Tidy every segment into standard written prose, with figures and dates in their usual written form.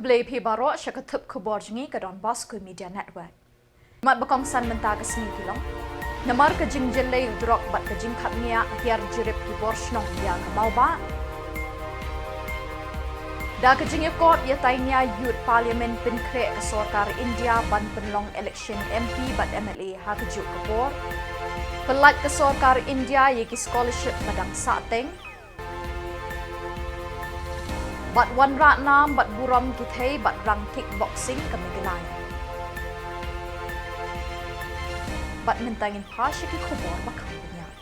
Khuborjylla Phibaro syakatup Khuborjylla ke Donbosco Media Network. Mat bakongsan mentah ke sini Shillong. Namar ke Jylla udrok bat ke khatnia hiar jirip Khubor Shnong yang kemauba. Da ke kot ya tainya youth parliament penkre ke sorkar India ban penlong election MP bat MLA ha ke Khubor. Pelat ke sorkar India yaki scholarship badang sateng. Bat wan ratnam bat buram kithay bat rang kickboxing ke Meghalaya. Bat mentangin pasya ki Khubor bakal penyat.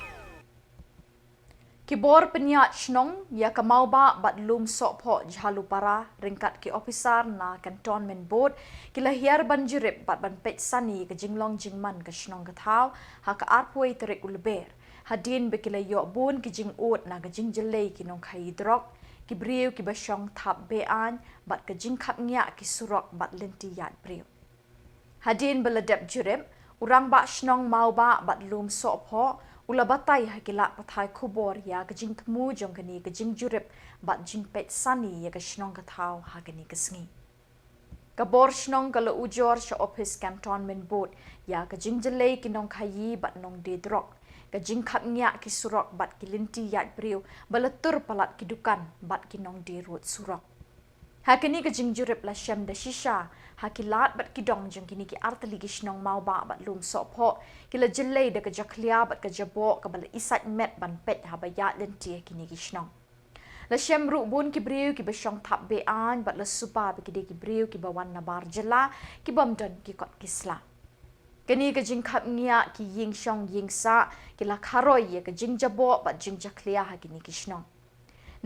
Khubor penyat Shnong ya kemauba bat lum sokpo Jylla para ringkat ki officer na cantonment board kilahir banjirip bat ban pet sani ke jinglong jingman ke Shnong ke thau ha ke arpoi terik LBER. Hadin bekila yok bun ki jing ut na ke jing Jylla ki nong khai drok. Ki briu ki basyong tap bean bat ke jingkap nyak ki surok bat lenti yat briu. Hadin beledep jurip, urang bak Shnong mau bat lum sokpo, ula batai hakilak patai Khubor ya ke jing temu jong kini ke jing jurip bat jing pet sani ya ke Shnong ke tau ha kini ke sengi. Kabor Shnong kalau ujor sya office cantonment board ya ke jing Jylla ki nong khayi bat nong de drok. Kajing kapnya ki surok bat ki linti yat briu balatur palat ki dukan bat ki nong di rut surok. Hakini kajing jurip la syam da shisha hakilat bat ki dong jeng kini ki artali ki Shnong mau ba bat lum sopho kila Jylla da ka jaklia bat ka jabok ka bala isat met ban pet ha bayat linti kini ki Shnong. La syam ru bun ki briu ki basyong tap bean bat la supa ki de ki briu ki bawan na Khuborjylla ki bamdon ki kot kisla. Kini ke jing kap ngia ki ying shong ying sa ki la kharoi ya ke jing jabo bat jing jaklia ha kini ki Shnong.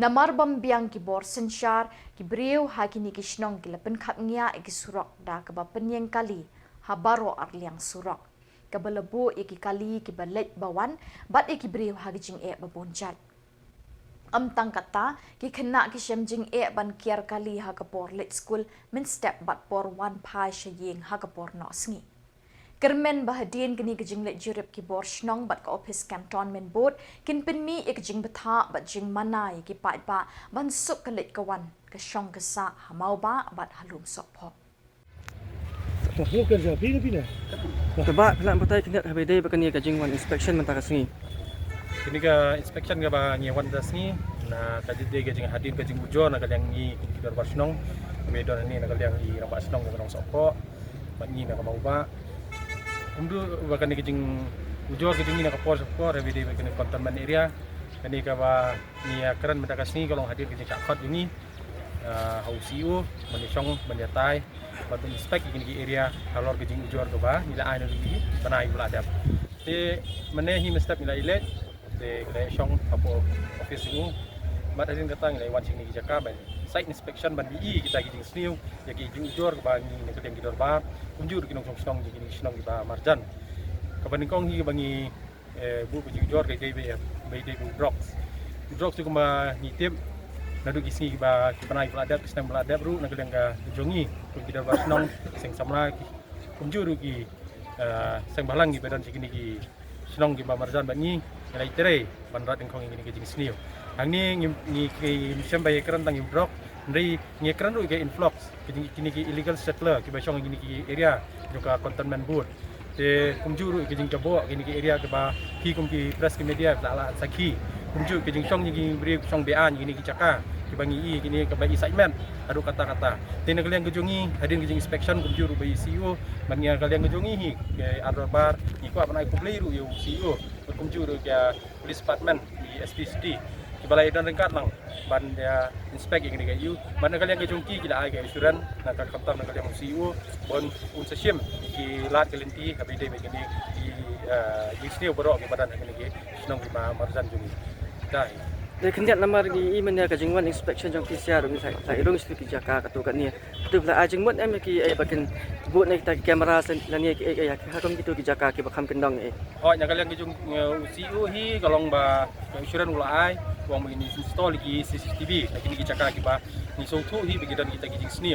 Namar bam biang ki bor senshar ki briu ha kini ki Shnong ki la pen kap ngia ki surok da ke ba penyeng kali ha baro arliang surok. Ke belebu ki kali ki balet bawan bat ki briu ha ki jing ba bonjat. Tang kata ki kena ki syam jing ban kiar kali ha ke bor let school min step bat por one pai shaying ha ke bor no sngi. Kermen bahadin kini kejing let jurip Khubor Shnong bat ke office cantonment board kin penmi kejing betha bat jing mana ki pat ba ban sup ke let kawan ke syong ke sa hamau ba bat halum sokpo. Tahlo kerja pina. Coba pelan patai kena habis bakani kejing wan inspection mentah kesini. Kini ke inspection ke ba nyewan dasni na kaji de kejing hadin kejing ujo na kaliang ni Khubor Shnong bedon ni na kaliang i rambak Shnong ke nong sokpo bat ni na mau ba. Bahkan kejing ujur kejing ni nak kapor every day bahkan containment area kini kawa ni keren mentah kasni kalau hadir kejing cakot ini hausiu menyong menyatai batu inspect kini area kalau kejing ujur tu bah nila air lagi tanah ibu adab di NEHU step nila ilet di kena syong apa office ini mat hadir kata nila wan sini kijaka ban site inspection ban BE kita kejing sniu ya kejing ujur bangi nak kejing kidor bah unjur kinong Shnong jing Shnong ba marjan kabaningkong hi bangi bu kejing ujur kai dei bu drops tu kuma ni tim nadu kisni ba panai peladap kisnam peladap ru nak kedang ga jongi kidor ba Shnong sing Samla unjur ki sing balang ki badan sikini ki Shnong ki ba marjan bangi nilai tere banrat engkong ini kejing sniu hang ni ki sembai keran tang drop Dari ngekran ru ke influx kini ki illegal settler ki basong kini ki area juga containment board te kumju ru ke jing jabo kini ki area ke ba ki kum ki press ki media la sakhi kumju ke jing song ni bri song bean kini ki caka ki bangi i kini ke ba assignment adu kata-kata te ne kalian gejungi hadin ke jing inspection kumju ru ba CEO mania kalian gejungi hi ke arbar iko apa nai kublei ru yo CEO kumju ru ke police department di SPCD balai dan ringkat lang ban dia inspect yang ni mana kalian ke jongki kila ai ke asuran nak kantor nak kalian CEO bon un sesiem ki lat kelenti habis dia begini di sini borok ke badan ni ke Shnong lima marzan juni dah Dari kendiat nama lagi iman ya kejing wan inspection jong PCR rung sai rung stu ki jaka ka tu kan ni tu la ajing mut em ki ai bakin buat naik tak kamera sen lan ni ki ai ha kom gitu ki jaka ki bakam kendong oh nya kalian ke jong CEO hi kalong ba asuran ulai wang begini install lagi CCTV lagi ni cakap lagi bah ni sotu hi begitu kita kijing seni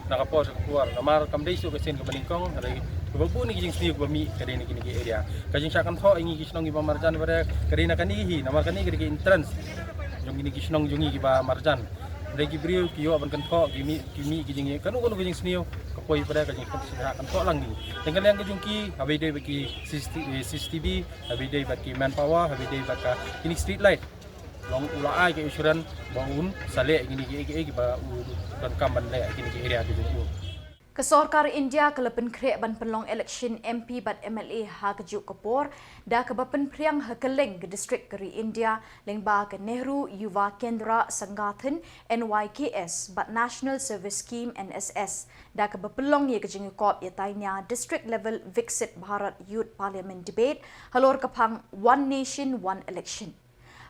nak apa keluar namar kamdai so kesen ke beningkong hari bebu ni kijing seni bami kade ni kini area kajing syakam tho ingi Shnong gi marjan pada kade nak ni hi namar kani kade entrance jong ini Shnong jongi gi ba marjan Regi brio kiyo ban kan thok kimi kijing kan ugon kijing snio kapoi pada kijing kan sira kan thok lang ni dengan yang kijing ki habi dei baki CCTV habi dei baki manpower habi dei baka ini street light long ula ai ke usuran bangun sale gini ki ba dan kamban le gini ki area kijing u Kesorkar India kelepen krek ban penlong election MP bat MLA ha kejuk Khubor da ke bapen priang hakeleng ke distrik keri India lengba ke NEHU Yuva Kendra Sangathan NYKS bat National Service Scheme NSS da ke bapelong ye ke jengkop ye tainya district level Viksit Bharat Youth Parliament debate halor kapang One Nation One Election.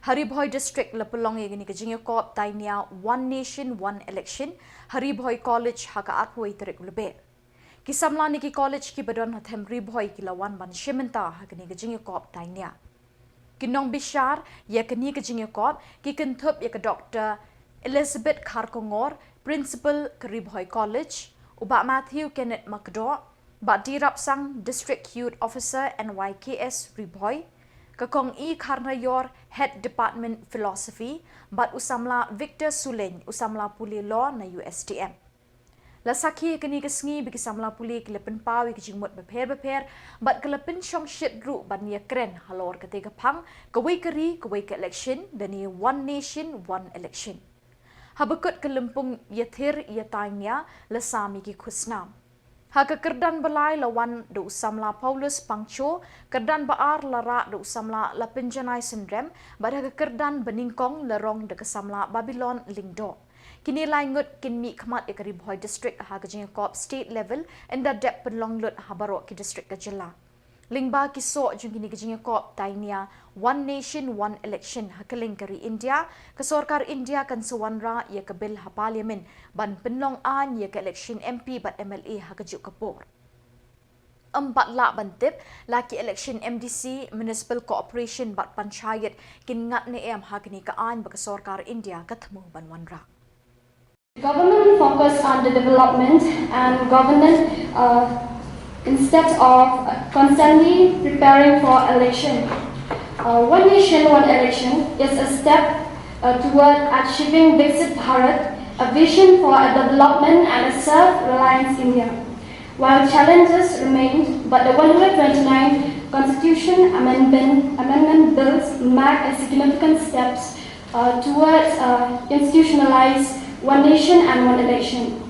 Haribhoi District lepelong ye gini kejing kop tainia One Nation One Election Haribhoi College haka arpoi terik LBER. Ki Samla niki college ki badon hathem ribhoi ki lawan ban shimenta hakini kejing kop tainia. Kinong bishar ye kini kejing kop ki kentup ye ke Dr. Elizabeth Kharkongor Principal ke Ribhoi College uba Matthew Kenneth Makdo ba dirap sang District Youth Officer NYKS Ribhoi Kakong E. Karnayor, Head Department Philosophy, bat usamla Victor Suleng, usamla puli law na USTM. Lasaki kini kesngi bagi samla puli kelepen pawi kejingmut beper, bat kelepen syong shit ru ban nia keren halor ketiga pang, kawai keri, kawai ke election, dan ia One Nation, One Election. Habakut kelempung yathir yatainya, lesami ki kusnam. Haka kerdan belai lawan do usamla Paulus Pangcho, kerdan baar lara do usamla la penjanai sindrem, bad haka kerdan beningkong lerong de kesamla Babylon Lingdo. Kini laingut kinmi khamat Ribhoi district haka jengkop state level enda dep penlonglut habarok ki district ke Jylla. Lingba kisok jung kini kejengkop tainia One Nation One Election hakeling keri India, kesorkar India kan sewanra ia ke bil ha parlimen ban penlong an ia ke election MP bat MLA ha kejuk Khubor. 4 lak bantip laki election MDC Municipal Corporation bat panchayat kin ngat ne em ha kini ka an ba kesorkar India ketemu ban wanra. Government focus on the development and governance instead of constantly preparing for election. One Nation, One Election is a step toward achieving Viksit Bharat, a vision for a development and a self-reliant India. While challenges remain, but the 129 Constitution Amendment bills mark a significant steps towards institutionalized One Nation and One Election.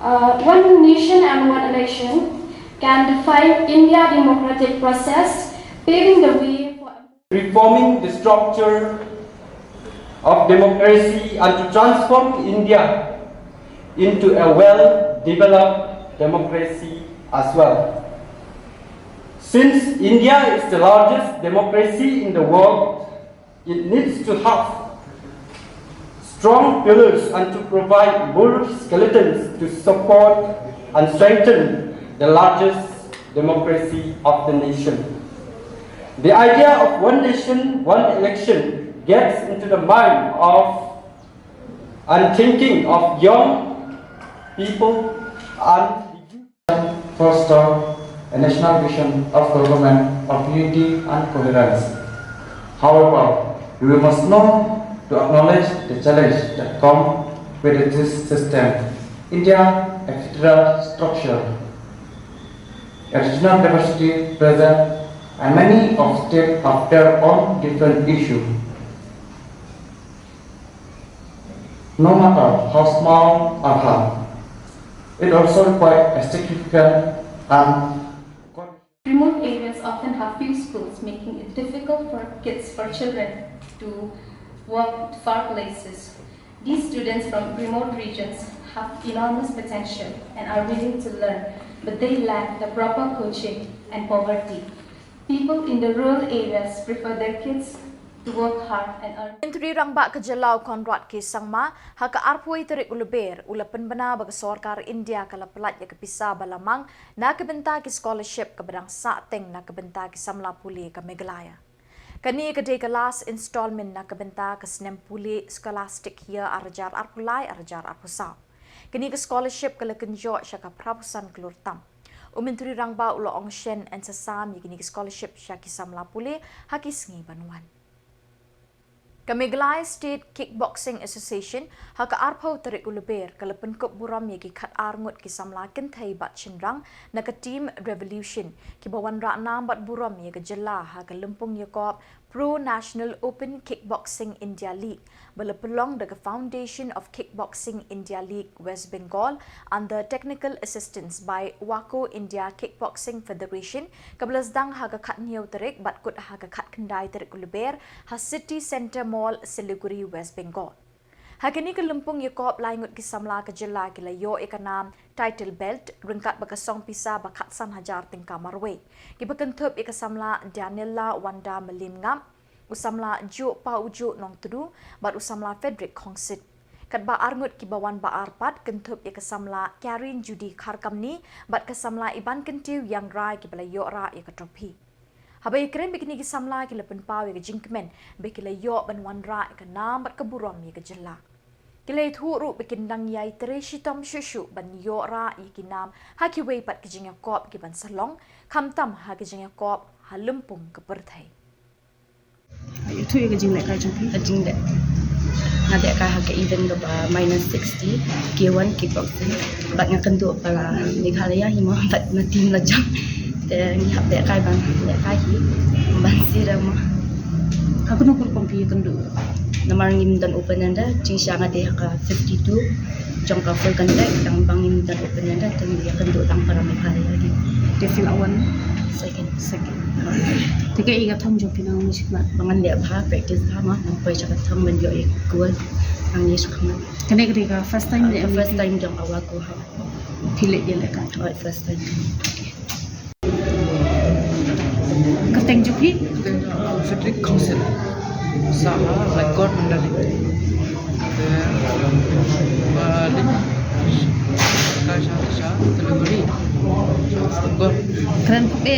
One Nation and One Election can define India's democratic process, paving the way for reforming the structure of democracy and to transform India into a well-developed democracy as well. Since India is the largest democracy in the world, it needs to have strong pillars and to provide more skeletons to support and strengthen the largest democracy of the nation. The idea of One Nation, One Election gets into the mind of and thinking of young people and foster a national vision of government of unity and tolerance. However, we must know to acknowledge the challenge that come with this system. India, a federal structure, a regional diversity present, and many of states have their own different issues. No matter how small or hard, it also requires a significant and remote areas often have few schools, making it difficult for children to walk to far places. These students from remote regions have enormous potential and are willing to learn, but they lack the proper coaching and poverty. People in the rural areas prefer their kids to work hard and earn. Menteri Rangbak ke Jylla Konrad ke Sangma haka arpoi terik LBER ulapan bena bagi sorkar India kala pelat ya kepisa balamang na kebenta ki scholarship ke bedang sateng na kebenta ki Samla puli ke Meghalaya. Kani kedai kelas installment na kebenta ke senem puli scholastic ya arjar arpulai arjar arpusau. Kini ke scholarship kala kenjo syaka prapusan kelur tam. Menteri Rangba ulo ongshen and sasam ya kini ke scholarship syaki Samla puli haki sengi banuan. Meghalaya State Kickboxing Association haka arpau tarik LBER kalau penkop buram yagi kat arngut ki Samla kentai bat chenrang naka team Revolution ki bawan rakna bat buram yaga Jylla haka lempung yakop Pro National Open Kickboxing India League belapelong daga Foundation of Kickboxing India League West Bengal under technical assistance by Wako India Kickboxing Federation kabelasdang haga kat niau tarik bat kut haga kat kendai tarik LBER ha City Centre Mall Siliguri West Bengal. Hakini ke lempung yakop laingut ki Samla ke Jylla kila yo ikanam title belt ringkat bakasong pisa bakat san hajar tingka marwe. Ki bakentup ika Samla Daniela Wanda Melim ngam usamla jo pa ujo nong tudu bat usamla Frederick Kongsit. Kat ba arngut ki bawan ba arpat kentup ika Samla Karin Judi Kharkamni bat ke Samla iban kentiu yang rai ki bala yo ra ika tropi. Habai keren bikini ki Samla ki lepen pau ya jingkmen bekila yo ban wanra ka nam bat keburam ya Jylla. Kila itu ru bikin dang yai tereshi tom shushu ban yo ra ya nam ha ki wei pat ki jinga kop ki ban Shillong kamtam ha ki jinga kop ha lempung ke perthai. Itu ya Jylla ka jingki Jylla ada ka ha event do minus 60 K1 kickboxing bat ngakentu para Meghalaya himo bat na team lajang dan hab dek kai bang dek kai hi ban sirama aku nak kompi kendu namar ngim dan open anda cingsang ade ka 52 jangka full contact yang bangim dan open anda dan dia kendu tang para Meghalaya lagi defil awan second tiga iga tham jo pinang musik na bangan dia bah practice sama nampai cakap tham ben yo ikut ang yesu kama kene kene first time dia first time jang awal ko ha pilih Jylla ka first time keteng juki Frederick Kongsit Samla like God mandali Kasha Siliguri God keren kope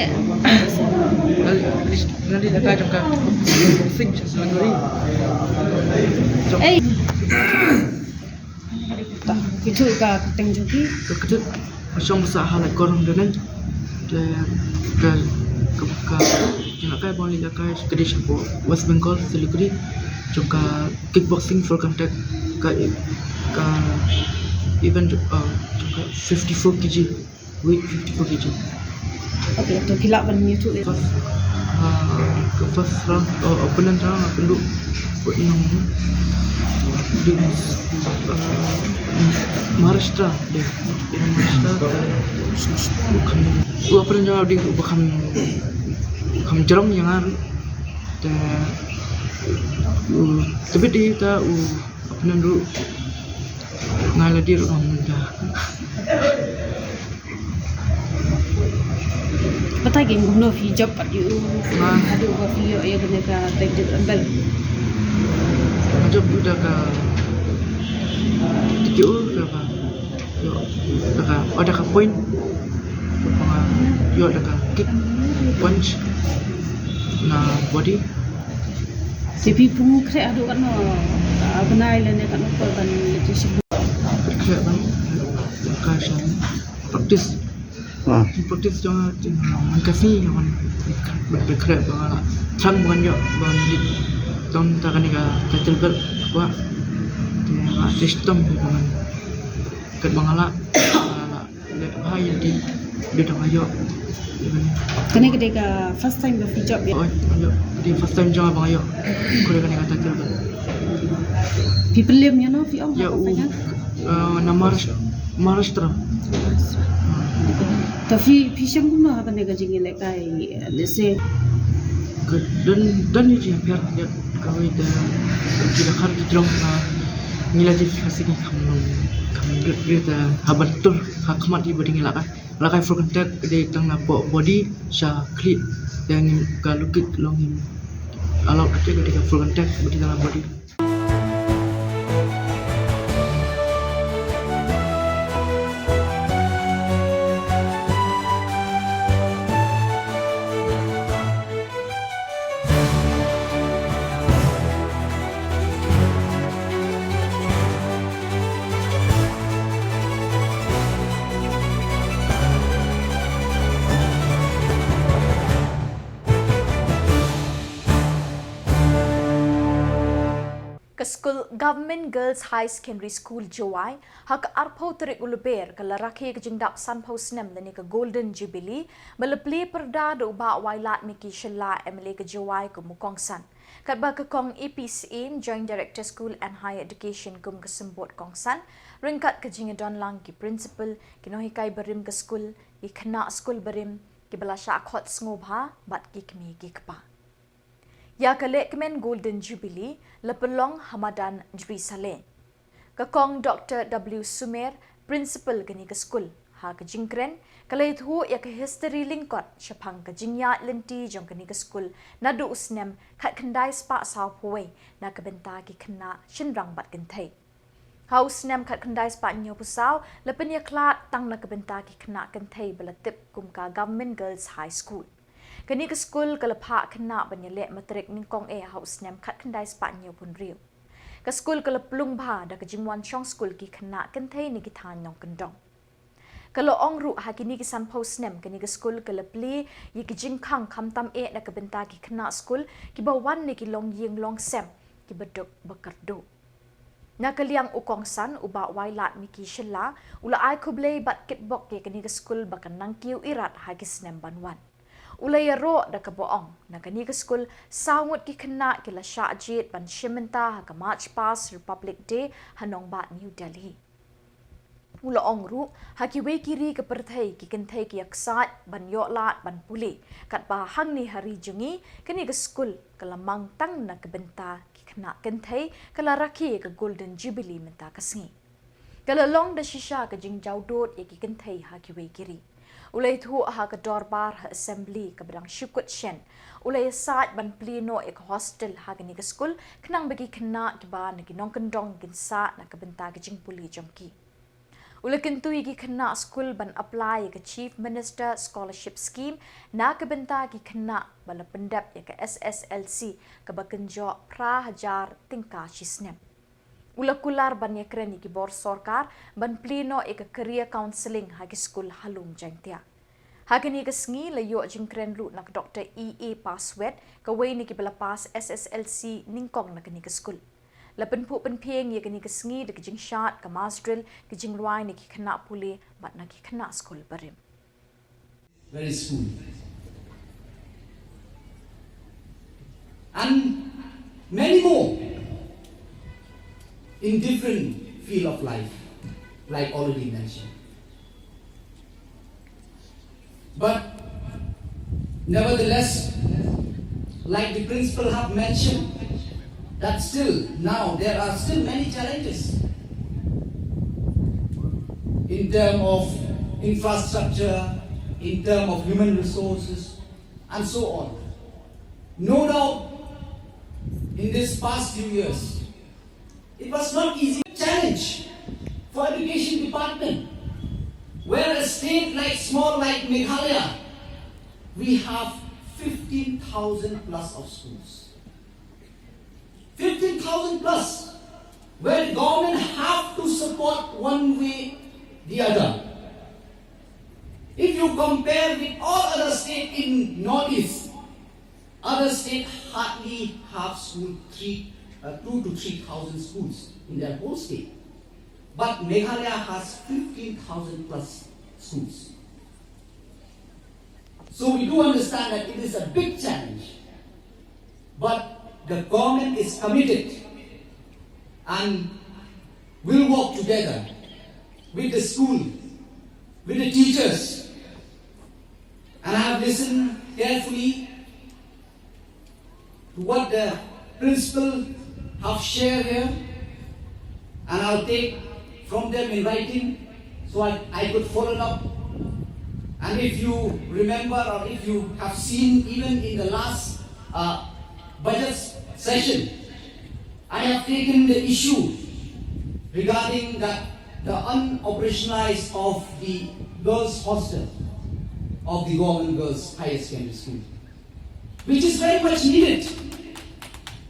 nanti dekat jangka Kickboxing Siliguri itu ka keteng juki kedut macam usaha like God mandali dan ke NAKA boleh lakai kedai Khubor West Bengal Siliguri juga kickboxing full contact ke event juga 54 kg weight 54 kg. okay tu kilap ban YouTube first round opponent round aku buat yang di Maharashtra deh bukan opponent jawab di bukan Jylla yang ada tapi dia tak opponent dulu ngalah dia orang muda Betul kan guna hijab pat you ada video ya kena ka tajud ambal hijab udah ke TKO ke apa yo ada ke point yo ada ke kick punch na body tapi pun kre adu kan benai lene kan ko kan leci kre ban kasih praktis jangan kasih yang berkre bang sang bukan yo bang di tahun takkan ni title belt apa sistem bang kat bangala hai di dah ayo kena ketika first time berhijab ya di first time jangan bang ayo kau dah kena title belt people live ya no fi ya nama Maharashtra tapi pisang guna kata nega Jylla kai lese dan ni biar dia kawai dah kita kan kita orang nilai khasi ni kami kita habat tur hakmat di bodi lakai full contact di tengah body sha cleat dan kalau kit long alau ketika full contact bodi dalam body Government Girls High Secondary School Jowai hak arpau terik LBER ke laraki ke jingdap sanpau snem lani ke Golden Jubilee melepli perda do ba wailat miki Shilla MLA ke Jowai ke Mukongsan. Kat ba ke kong EPCM Joint Director School and Higher Education kum kesembut Kongsan ringkat ke jingedon lang ki principal kinohikai berim ke school ki kena school berim ki belasya khot ngobha bat ki kemi ki kpa. Ya kelek kemen Golden Jubilee lepelong Hamadan Jerusalem. Kakong Dr. W. Sumer, Principal gani ke school, ha ke jingkren, kalait hu ya ke history lingkot, syapang ke jingya lenti jong gani ke school, nadu usnem kat kendai spa sao puwe, na ke benta ki kena shinrang bat gentai. Ha usnem kat kendai spa nyo pusau, lepen ya klat tang na ke benta ki kena gentai belatip kumka Government Girls High School. Kani ke school kelepak kena banyalek matrik ningkong house nem kat kendai spatnya pun riu. Ke school keleplung ba da ke jingwan chong school ki kena kentai ni kitan nyong kendong. Kalau ong ru hakini ki san post nem kani ke school kelepli yi ki jingkang kamtam da ke benta ki kena school ki bawan ni ki long ying long sem ki beduk bekerdo. Na kaliang ukong san uba wailat miki Shilla ula ai kublei bat kitbok ki kani ke school bakan nangkiu irat hagis nem banwan. Ulay ro da kaboong na kani ke school sangut ki kena kila syajit ban shimenta ha ka March past Republic Day hanong bat New Delhi. Ula ong ru ha ki we kiri ke perthai ki kenthai ki yaksat ban yoklat ban puli kat ba hang ni hari jungi kani ke school kala mangtang na kebenta ki kena kenthai kala raki ke Golden Jubilee menta kasngi. Kala long da shisha ke jingjau dot ki kenthai ha ki we kiri. Ulay tu ha ke dorbar ha assembly ke bedang syukut shen. Ulay saat ban pleno ek hostel ha ke ni ke school kenang bagi kena ke ba na nong kendong ginsa na ke benta ke jing puli jomki. Ulay kentui ki kena school ban apply ke Chief Minister Scholarship Scheme na ke benta ki kena bala pendap ya ke SSLC ke bakenjo pra hajar tingka shisnem. Ula kular ban ya kren ki bor sorkar ban pleno ek career counselling hagi school halum jangtia. Hagini ke sngi la yo jingkren lu nak Dr. EA Password ka way ni ki belapas SSLC ningkong nak ni ke school. La penpu penpieng ya kini ke sngi de jing shot ka masdrill ki jing luai ni ki kena puli bat nak ki kena school berim. Very school. And many more in different field of life, like already mentioned. But nevertheless, like the principal have mentioned, that still now there are still many challenges in terms of infrastructure, in terms of human resources, and so on. No doubt, in these past few years, it was not easy challenge for education department. Where a state like small like Meghalaya, we have 15,000 plus of schools. 15,000 plus, where the government have to support one way the other. If you compare with all other states in Northeast, other states hardly have school 2 to 3,000 schools in their whole state. But Meghalaya has 15,000 plus schools. So we do understand that it is a big challenge. But the government is committed and will work together with the school, with the teachers. And I have listened carefully to what the principal have shared here, and I'll take from them in writing so I could follow up. And if you remember or if you have seen even in the last budget session, I have taken the issue regarding the unoperationalized of the girls' hostel of the government girls' higher secondary school, which is very much needed.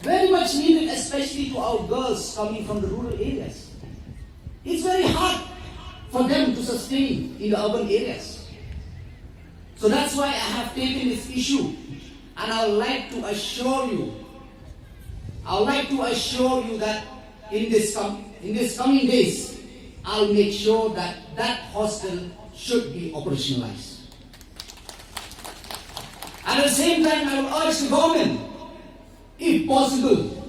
Very much needed, especially to our girls coming from the rural areas. It's very hard for them to sustain in the urban areas. So that's why I have taken this issue, and I would like to assure you that in this coming days, I'll make sure that that hostel should be operationalized. At the same time, I will urge the government, if possible,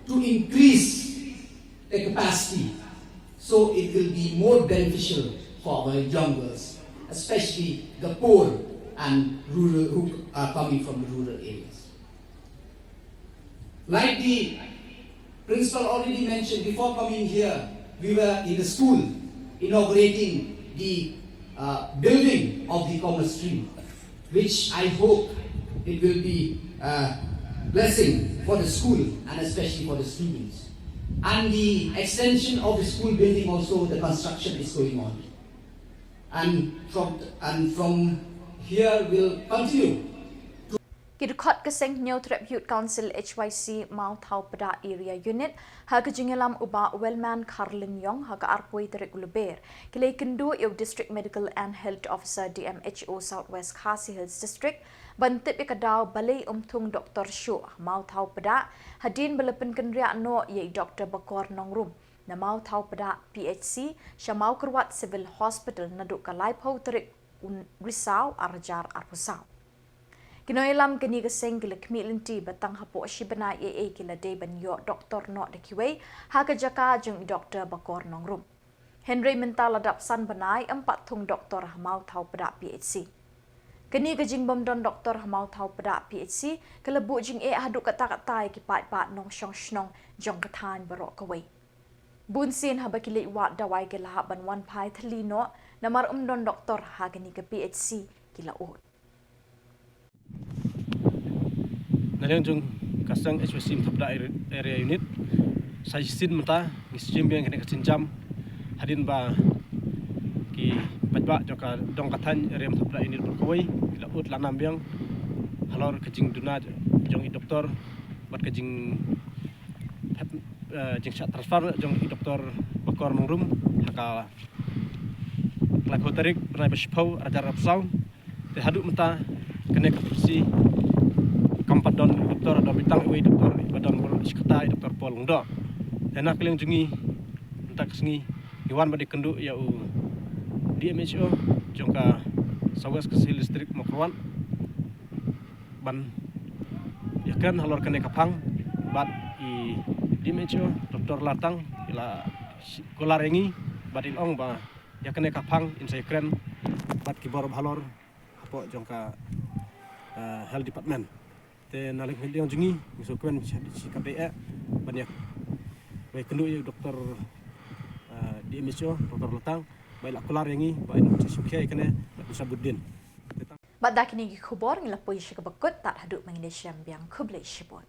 to increase the capacity so it will be more beneficial for our young girls, especially the poor and rural who are coming from the rural areas. Like the principal already mentioned, before coming here, we were in the school inaugurating the building of the commerce stream, which I hope it will be a blessing for the school and especially for the students. And the extension of the school building also, the construction is going on. And from here we'll continue. Kidukot kaseng New Tribute Council HYC Mau Thau Pada Area Unit haga jingelam uba Wellman Karlin Yong haga arpoi terik LBER kilai kendu eu District Medical and Health Officer DMHO Southwest Khasi Hills District bantip ikadaw balai umtung Dr. Shu Mau Thau Pada hadin belepen kenria no ye Dr. Bakor Nongrum na Mau Thau Pada PHC Syamau Kerwat Civil Hospital naduk kalai pau terik Risau Arjar Arpusau. Kinoilam kini keseng kila kemilinti batang hapo shibana AA kila day banyo Dr. No Dekiwe haga jaka jung Dr. Bakor Nongrum. Henry mental adap san banai 4 thung Dr. Hamau Thau Pada PHC. Kini kajing bomdon Dr. Hamau Thau Pada PHC kelebu jing haduk kata-kata kipat pat nong syong shnong jong katan barok kawai. Bunsin haba kili wat dawai kila haban wan pai thalino namar umdon Dr. haga ni ke PHC kila ut. Naliang jung kasang HYC Tabda area unit saya sin mata ngisjim yang kena kecinjam hadin ba ki pajba joka dong katan area Tabda unit berkawai kila ut lanam biang halor kejing duna jong i doktor bat kejing jing syak transfer jong i doktor Bakor Nongrum haka laku tarik pernah bershipau ajar rapsau te haduk mata kena kapsi kampat don doktor do bintang ui doktor badon sekata doktor Polong do enak keleng jungi entak sengi iwan badi kendu ya u DMHO jongka Southwest Khasi District Mokrwan ban ya kan halor kene kapang bat i DMHO doktor latang ila kolarengi badin ong ba ya kene kapang insai kren bat kibor halor apo jongka health department te nalik heliang jungi misukuen si KBE banyak baik kendu ya doktor DMHO doktor latang baik akular yangi baik sukia ikane Sabuddin Badak kini Khubor ngilapoi syakabakut tak haduk mengindonesia biang kublai syibon.